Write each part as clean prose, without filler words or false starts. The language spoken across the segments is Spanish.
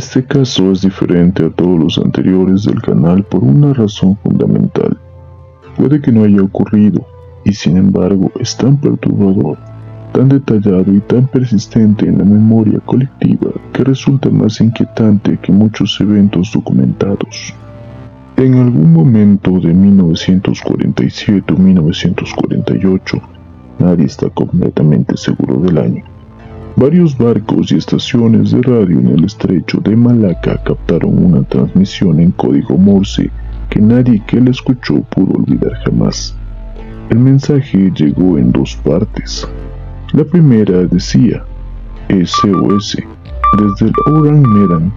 Este caso es diferente a todos los anteriores del canal por una razón fundamental. Puede que no haya ocurrido, y sin embargo es tan perturbador, tan detallado y tan persistente en la memoria colectiva que resulta más inquietante que muchos eventos documentados. En algún momento de 1947 o 1948, nadie está completamente seguro del año, varios barcos y estaciones de radio en el estrecho de Malaca captaron una transmisión en código Morse que nadie que la escuchó pudo olvidar jamás. El mensaje llegó en dos partes. La primera decía: SOS, desde el Orang Medan,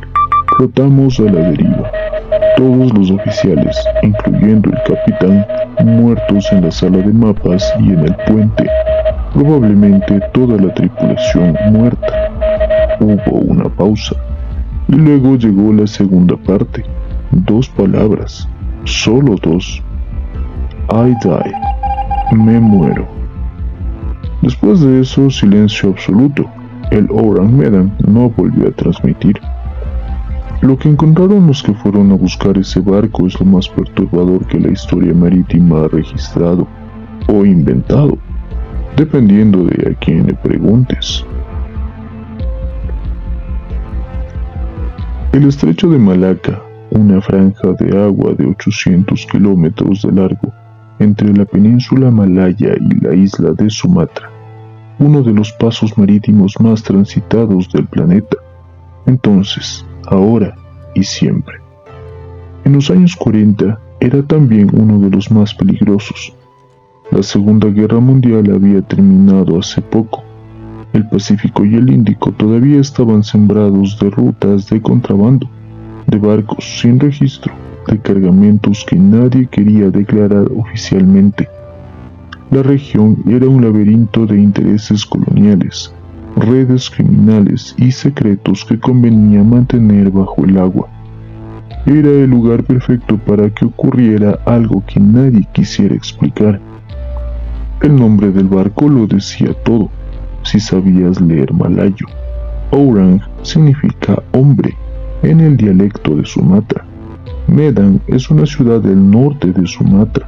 flotamos a la deriva. Todos los oficiales, incluyendo el capitán, muertos en la sala de mapas y en el puente. Probablemente toda la tripulación muerta. Hubo una pausa. Y luego llegó la segunda parte. 2 palabras. Solo 2. I die. Me muero. Después de eso, silencio absoluto. El Orang Medan no volvió a transmitir. Lo que encontraron los que fueron a buscar ese barco es lo más perturbador que la historia marítima ha registrado o inventado, dependiendo de a quién le preguntes. El estrecho de Malaca, una franja de agua de 800 kilómetros de largo entre la península malaya y la isla de Sumatra, uno de los pasos marítimos más transitados del planeta. Entonces, ahora y siempre. En los años 40 era también uno de los más peligrosos. La Segunda Guerra Mundial había terminado hace poco. El Pacífico y el Índico todavía estaban sembrados de rutas de contrabando, de barcos sin registro, de cargamentos que nadie quería declarar oficialmente. La región era un laberinto de intereses coloniales, redes criminales y secretos que convenía mantener bajo el agua. Era el lugar perfecto para que ocurriera algo que nadie quisiera explicar. El nombre del barco lo decía todo, si sabías leer malayo. Orang significa hombre en el dialecto de Sumatra. Medan es una ciudad del norte de Sumatra.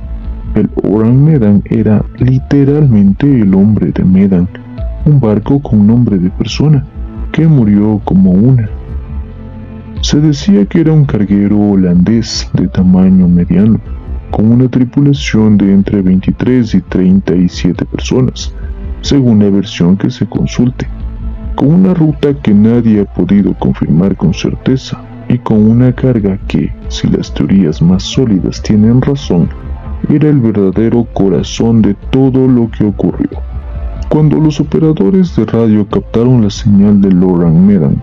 El Orang Medan era literalmente el hombre de Medan, un barco con nombre de persona, que murió como una. Se decía que era un carguero holandés de tamaño mediano, con una tripulación de entre 23 y 37 personas, según la versión que se consulte, con una ruta que nadie ha podido confirmar con certeza, y con una carga que, si las teorías más sólidas tienen razón, era el verdadero corazón de todo lo que ocurrió. Cuando los operadores de radio captaron la señal del Orang Medan,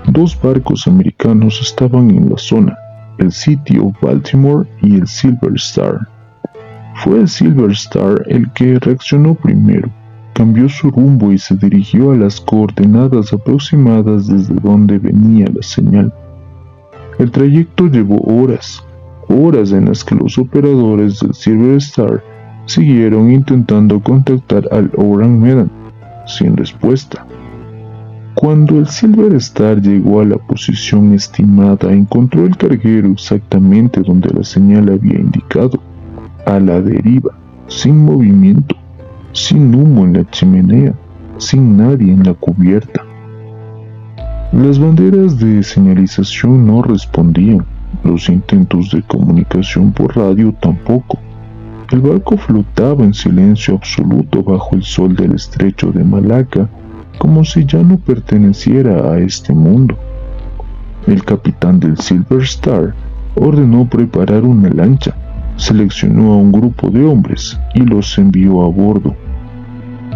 2 barcos americanos estaban en la zona, el City of Baltimore y el Silver Star. Fue el Silver Star el que reaccionó primero, cambió su rumbo y se dirigió a las coordenadas aproximadas desde donde venía la señal. El trayecto llevó horas en las que los operadores del Silver Star siguieron intentando contactar al Orang Medan, sin respuesta. Cuando el Silver Star llegó a la posición estimada, encontró el carguero exactamente donde la señal había indicado, a la deriva, sin movimiento, sin humo en la chimenea, sin nadie en la cubierta. Las banderas de señalización no respondían, los intentos de comunicación por radio tampoco. El barco flotaba en silencio absoluto bajo el sol del estrecho de Malaca, como si ya no perteneciera a este mundo. El capitán del Silver Star ordenó preparar una lancha, seleccionó a un grupo de hombres y los envió a bordo.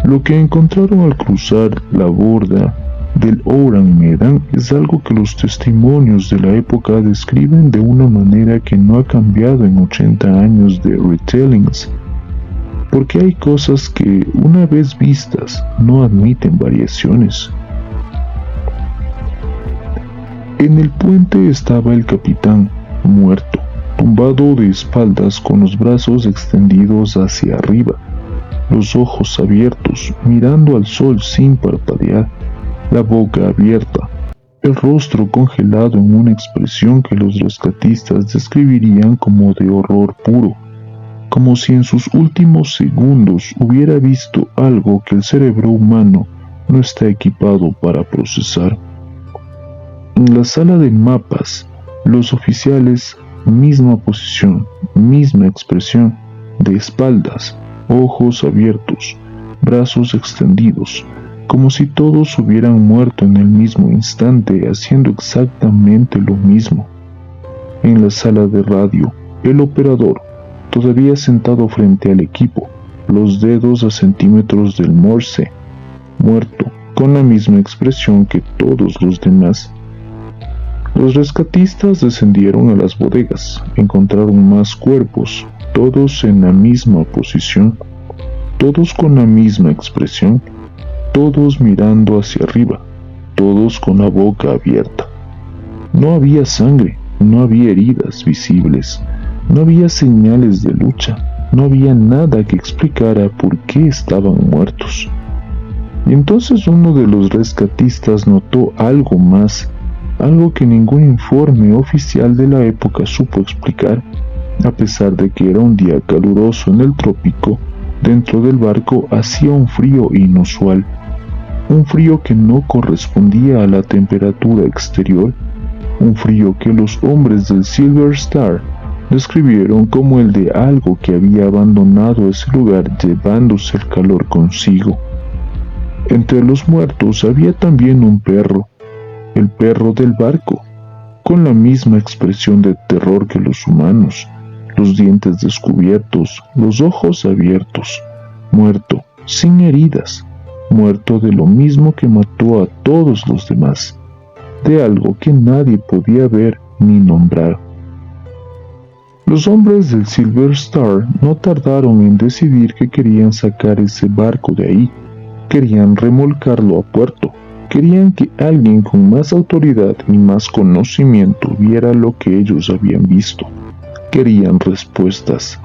Lo que encontraron al cruzar la borda del Orang Medan es algo que los testimonios de la época describen de una manera que no ha cambiado en 80 años de retellings, porque hay cosas que, una vez vistas, no admiten variaciones. En el puente estaba el capitán, muerto, tumbado de espaldas con los brazos extendidos hacia arriba, los ojos abiertos, mirando al sol sin parpadear, la boca abierta, el rostro congelado en una expresión que los rescatistas describirían como de horror puro, como si en sus últimos segundos hubiera visto algo que el cerebro humano no está equipado para procesar. En la sala de mapas, los oficiales, misma posición, misma expresión, de espaldas, ojos abiertos, brazos extendidos, como si todos hubieran muerto en el mismo instante haciendo exactamente lo mismo. En la sala de radio, el operador, todavía sentado frente al equipo, los dedos a centímetros del Morse, muerto, con la misma expresión que todos los demás. Los rescatistas descendieron a las bodegas, encontraron más cuerpos, todos en la misma posición, todos con la misma expresión, todos mirando hacia arriba, todos con la boca abierta. No había sangre, no había heridas visibles, no había señales de lucha, no había nada que explicara por qué estaban muertos. Y entonces uno de los rescatistas notó algo más, algo que ningún informe oficial de la época supo explicar. A pesar de que era un día caluroso en el trópico, dentro del barco hacía un frío inusual, un frío que no correspondía a la temperatura exterior, un frío que los hombres del Silver Star describieron como el de algo que había abandonado ese lugar llevándose el calor consigo. Entre los muertos había también un perro, el perro del barco, con la misma expresión de terror que los humanos, los dientes descubiertos, los ojos abiertos, muerto, sin heridas, muerto de lo mismo que mató a todos los demás, de algo que nadie podía ver ni nombrar. Los hombres del Silver Star no tardaron en decidir que querían sacar ese barco de ahí, querían remolcarlo a puerto, querían que alguien con más autoridad y más conocimiento viera lo que ellos habían visto. Querían respuestas.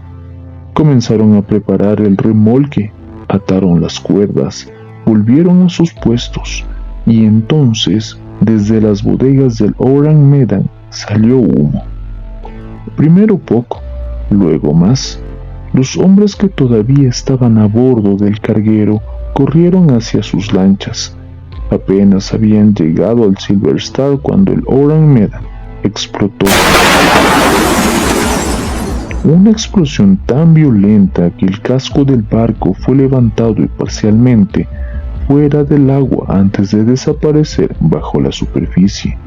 Comenzaron a preparar el remolque, ataron las cuerdas, volvieron a sus puestos, y entonces, desde las bodegas del Orang Medan, salió humo. Primero poco, luego más. Los hombres que todavía estaban a bordo del carguero corrieron hacia sus lanchas. Apenas habían llegado al Silver Star cuando el Orang Medan explotó. Una explosión tan violenta que el casco del barco fue levantado y parcialmente fuera del agua antes de desaparecer bajo la superficie.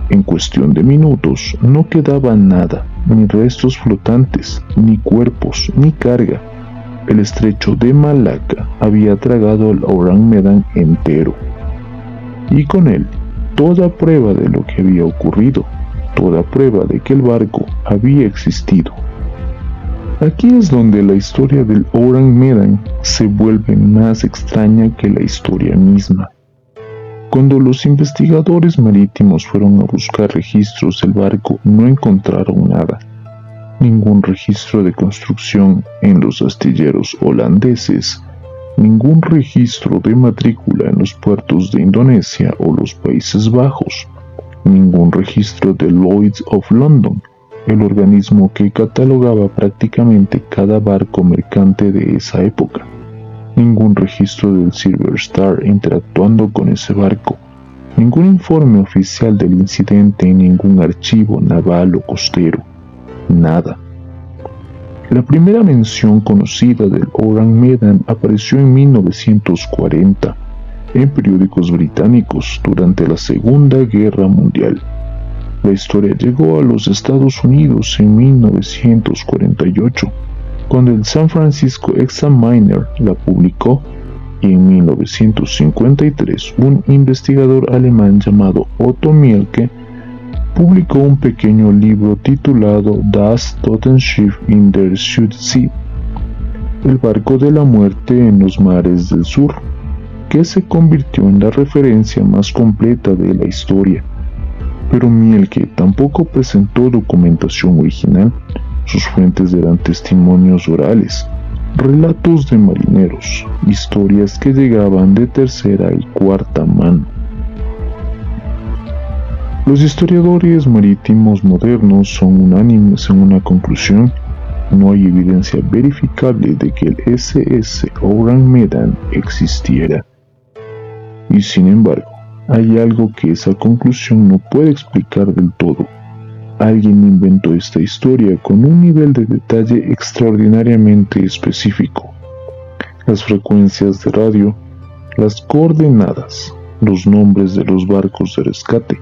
En cuestión de minutos no quedaba nada, ni restos flotantes, ni cuerpos, ni carga. El estrecho de Malaca había tragado al Orang Medan entero. Y con él, toda prueba de lo que había ocurrido, toda prueba de que el barco había existido. Aquí es donde la historia del Orang Medan se vuelve más extraña que la historia misma. Cuando los investigadores marítimos fueron a buscar registros del barco, no encontraron nada. Ningún registro de construcción en los astilleros holandeses, ningún registro de matrícula en los puertos de Indonesia o los Países Bajos, ningún registro de Lloyd's of London, el organismo que catalogaba prácticamente cada barco mercante de esa época, ningún registro del Silver Star interactuando con ese barco, ningún informe oficial del incidente en ningún archivo naval o costero, nada. La primera mención conocida del Orang Medan apareció en 1940 en periódicos británicos durante la Segunda Guerra Mundial. La historia llegó a los Estados Unidos en 1948, cuando el San Francisco Examiner la publicó, y en 1953 un investigador alemán llamado Otto Mielke publicó un pequeño libro titulado Das Totenschiff in der Südsee, el barco de la muerte en los mares del sur, que se convirtió en la referencia más completa de la historia. Pero Mielke tampoco presentó documentación original. Sus fuentes eran testimonios orales, relatos de marineros, historias que llegaban de tercera y cuarta mano. Los historiadores marítimos modernos son unánimes en una conclusión: no hay evidencia verificable de que el SS Orang Medan existiera. Y sin embargo, hay algo que esa conclusión no puede explicar del todo. Alguien inventó esta historia con un nivel de detalle extraordinariamente específico. Las frecuencias de radio, las coordenadas, los nombres de los barcos de rescate,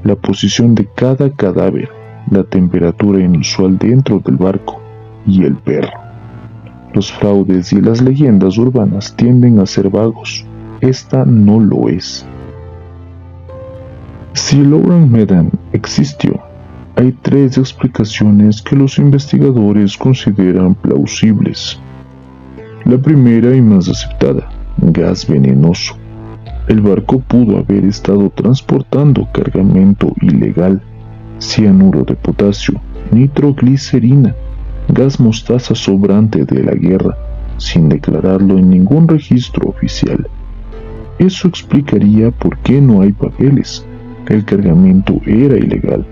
la posición de cada cadáver, la temperatura inusual dentro del barco y el perro. Los fraudes y las leyendas urbanas tienden a ser vagos. Esta no lo es. Si el Orang Medan existió, hay 3 explicaciones que los investigadores consideran plausibles. La primera y más aceptada: gas venenoso. El barco pudo haber estado transportando cargamento ilegal: cianuro de potasio, nitroglicerina, gas mostaza sobrante de la guerra, sin declararlo en ningún registro oficial. Eso explicaría por qué no hay papeles. El cargamento era ilegal.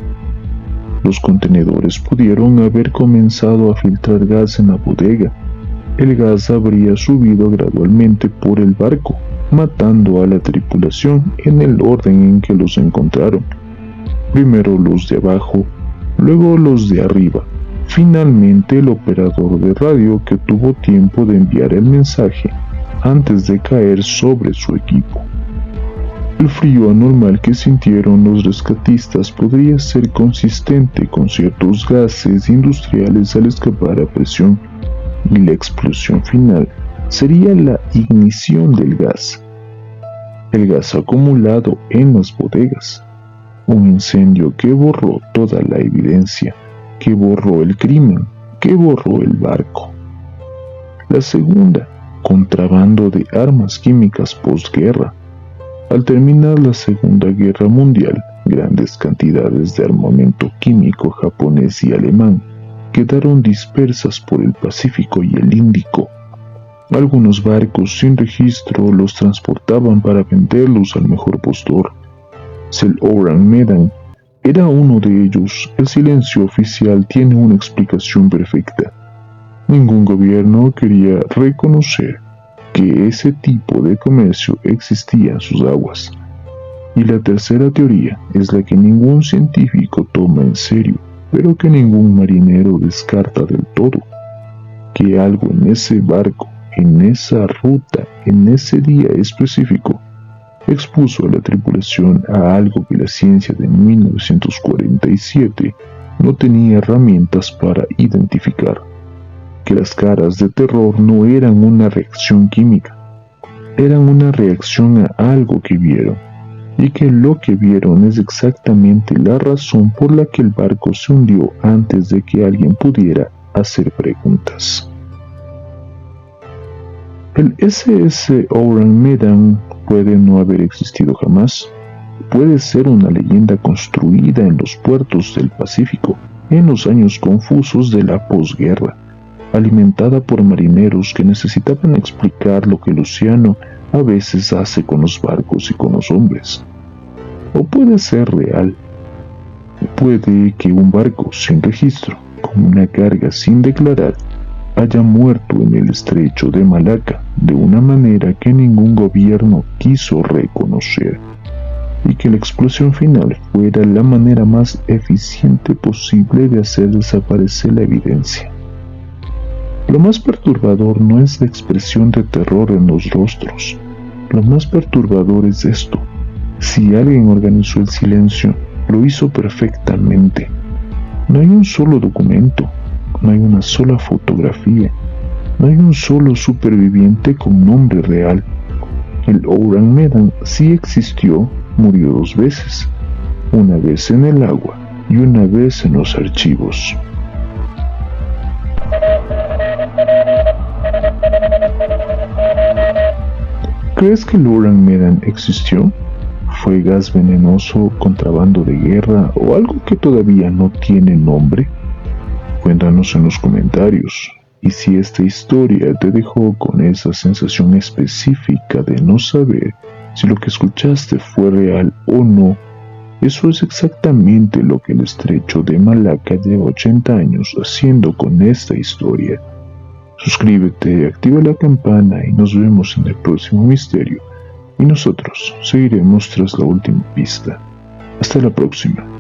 Los contenedores pudieron haber comenzado a filtrar gas en la bodega. El gas habría subido gradualmente por el barco, matando a la tripulación en el orden en que los encontraron. Primero los de abajo, luego los de arriba, finalmente el operador de radio, que tuvo tiempo de enviar el mensaje antes de caer sobre su equipo. El frío anormal que sintieron los rescatistas podría ser consistente con ciertos gases industriales al escapar a presión, y la explosión final sería la ignición del gas. El gas acumulado en las bodegas. Un incendio que borró toda la evidencia, que borró el crimen, que borró el barco. La segunda: contrabando de armas químicas posguerra. Al terminar la Segunda Guerra Mundial, grandes cantidades de armamento químico japonés y alemán quedaron dispersas por el Pacífico y el Índico. Algunos barcos sin registro los transportaban para venderlos al mejor postor. Si el Orang Medan era uno de ellos, el silencio oficial tiene una explicación perfecta. Ningún gobierno quería reconocer que ese tipo de comercio existía en sus aguas. Y la tercera teoría es la que ningún científico toma en serio, pero que ningún marinero descarta del todo: que algo en ese barco, en esa ruta, en ese día específico, expuso a la tripulación a algo que la ciencia de 1947 no tenía herramientas para identificar. Que las caras de terror no eran una reacción química, eran una reacción a algo que vieron, y que lo que vieron es exactamente la razón por la que el barco se hundió antes de que alguien pudiera hacer preguntas. El SS Orang Medan puede no haber existido jamás. Puede ser una leyenda construida en los puertos del Pacífico en los años confusos de la posguerra, alimentada por marineros que necesitaban explicar lo que el océano a veces hace con los barcos y con los hombres. O puede ser real. Puede que un barco sin registro, con una carga sin declarar, haya muerto en el estrecho de Malaca de una manera que ningún gobierno quiso reconocer, y que la explosión final fuera la manera más eficiente posible de hacer desaparecer la evidencia. Lo más perturbador no es la expresión de terror en los rostros. Lo más perturbador es esto: si alguien organizó el silencio, lo hizo perfectamente. No hay un solo documento, no hay una sola fotografía, no hay un solo superviviente con nombre real. El Orang Medan sí existió, murió 2 veces, una vez en el agua y una vez en los archivos. ¿Crees que el Orang Medan existió? ¿Fue gas venenoso, contrabando de guerra o algo que todavía no tiene nombre? Cuéntanos en los comentarios. Y si esta historia te dejó con esa sensación específica de no saber si lo que escuchaste fue real o no, Eso es exactamente lo que el estrecho de Malaca lleva 80 años haciendo con esta historia. Suscríbete, activa la campana y nos vemos en el próximo misterio. Y nosotros seguiremos tras la última pista. Hasta la próxima.